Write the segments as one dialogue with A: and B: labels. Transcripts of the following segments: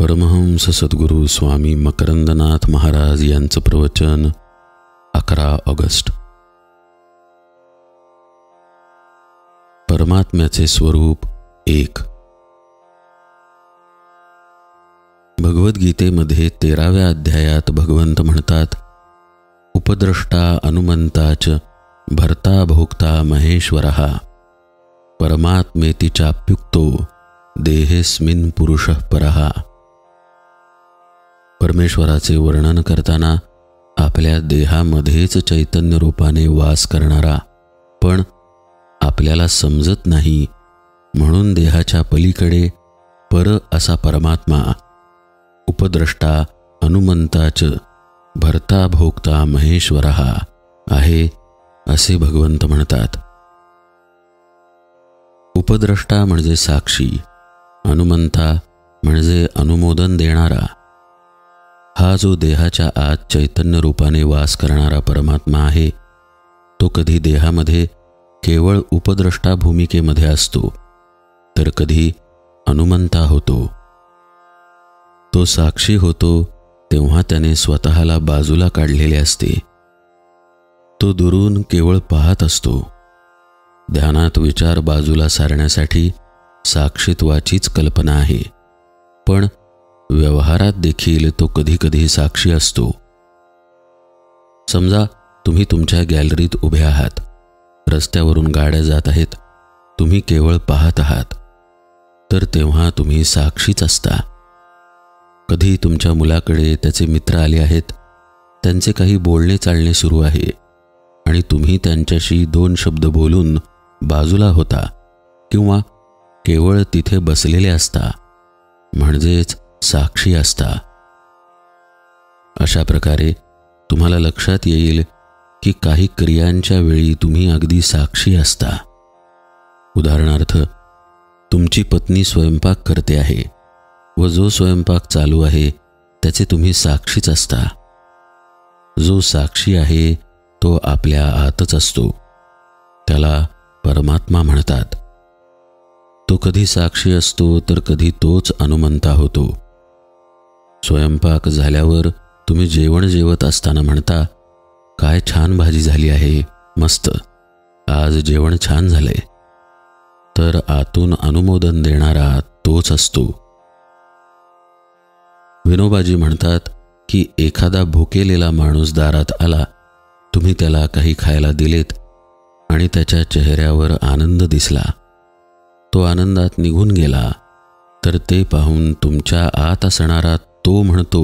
A: परमहंस सद्गुरू स्वामी मकरंदनाथ महाराज यांचं प्रवचन 11 ऑगस्ट। परमात्म्याचे स्वरूप एक। भगवद्गीतेमध्ये 13व्या अध्यायात भगवंत म्हणतात, उपद्रष्टा अनुमंताच भर्ता भोक्ता महेश्वरः परमात्मेति चाप्युक्तो देहेस्मिन् पुरुषः परः। परमेश्वराचे वर्णन करताना आपल्या देहामध्येच चैतन्य रूपाने वास करणारा पण आपल्याला समजत नाही म्हणून देहाच्या पलीकडे पर असा परमात्मा उपद्रष्टा अनुमंताच भर्ता भोक्ता महेश्वरः आहे असे भगवंत म्हणतात। उपद्रष्टा म्हणजे साक्षी, अनुमंता म्हणजे अनुमोदन देणारा। हा जो देहाच्या आत चैतन्य रूपाने वास करणारा परमात्मा आहे तो कधी देहामध्ये केवळ उपद्रष्टा भूमिकेमध्ये असतो तर कधी अनुमंता होतो। तो साक्षी होतो तेव्हा त्याने स्वतःला बाजूला काढलेले असते। तो दुरून केवळ पाहत असतो। ध्यानात विचार बाजूला सारण्यासाठी साक्षीत्वाचीच कल्पना आहे, पण व्यवहारात देखील तो कधी-कधी साक्षी असतो। समजा तुम्ही तुमच्या गॅलरीत उभे आहात, रस्त्यावरून गाड्या जात आहेत, तुम्ही केवळ पाहत आहात, तर तेव्हा तुम्ही साक्षीच असता। कधी तुमच्या मुलाकडे त्याचे मित्र आले आहेत, त्यांचे काही बोलणे चालणे सुरू आहे आणि तुम्ही त्यांच्याशी 2 शब्द बोलून बाजूला होता किंवा केवळ तिथे बसलेले असता, म्हणजेच साक्षी असता। अशा प्रकारे तुम्हाला लक्षात येईल की काही क्रियांच्या वेळी तुम्ही अगदी साक्षी असता। उदाहरणार्थ, तुमची पत्नी स्वयंपाक करते आहे व जो स्वयंपाक चालू आहे त्याचे तुम्ही साक्षीच असता। जो साक्षी आहे तो आपल्या आतच असतो, त्याला परमात्मा म्हणतात। तो कधी साक्षी असतो तर कधी तोच अनुमंता होतो। स्वयंपाक झाल्यावर तुम्ही जेवण जेवत असताना म्हणता, काय छान भाजी झाली आहे, मस्त, आज जेवण छान झालंय, तर आतून अनुमोदन देणारा तोच असतो। विनोबाजी म्हणतात की एखादा भुकेलेला माणूस दारात आला, तुम्ही त्याला काही खायला दिलेत आणि त्याच्या चेहऱ्यावर आनंद दिसला, तो आनंदात निघून गेला, तर ते पाहून तुमच्या आत असणारा तो म्हणतो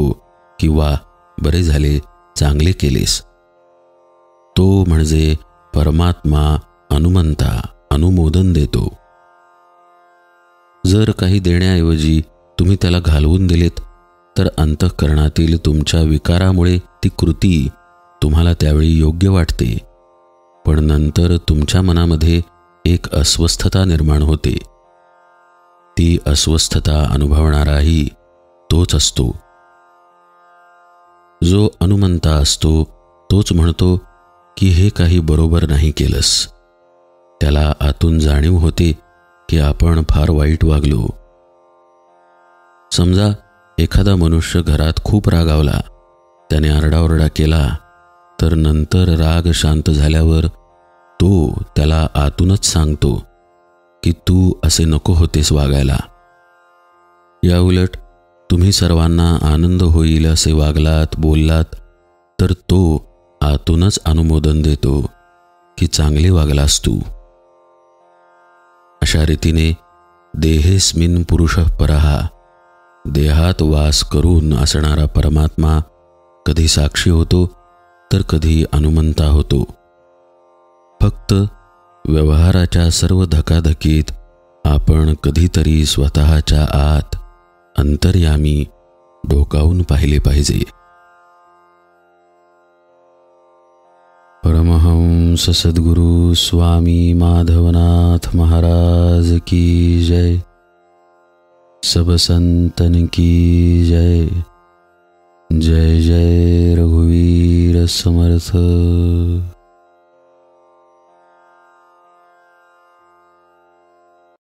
A: की वाह, बरे झाले, चांगले केलेस। तो म्हणजे परमात्मा अनुमंता, अनुमोदन देतो। जर काही देण्याऐवजी तुम्ही त्याला घालवून दिलेत तर अंतःकरणातील तुमच्या विकारामुळे ती कृती तुम्हाला त्यावेळी योग्य वाटते, पण नंतर तुमच्या मनामध्ये एक अस्वस्थता निर्माण होते। ती अस्वस्थता अनुभवणाराही तोच असतो। जो अनुमंता असतो तोच म्हणतो की हे काही बरोबर नाही केलंस। त्याला आतून जाणीव होते की आपण फार वाईट वागलो। समजा एखादा मनुष्य घरात खूप रागावला, त्याने आरडाओरडा केला, तर नंतर राग शांत झाल्यावर तो त्याला आतूनच सांगतो की तू असे नको होतेस वागायला। याउलट तुम्ही सर्वांना आनंद होईल असे वागलात, बोललात, तर तो आतूनच अनुमोदन देतो की चांगले वागलास तू। अशा रीतीने देहेस्मिन् पुरुषः परः, देहात वास करून असणारा परमात्मा कधी साक्षी होतो तर कधी अनुमंता होतो। फक्त व्यवहाराच्या सर्व धकाधकीत आपण कधीतरी स्वतःच्या आत अंतर्यामी डोकावून पाहिले पाहिजे। परमहंस सद्गुरू स्वामी माधवनाथ महाराज की जय। सब संतन की जय। जय जय रघुवीर समर्थ।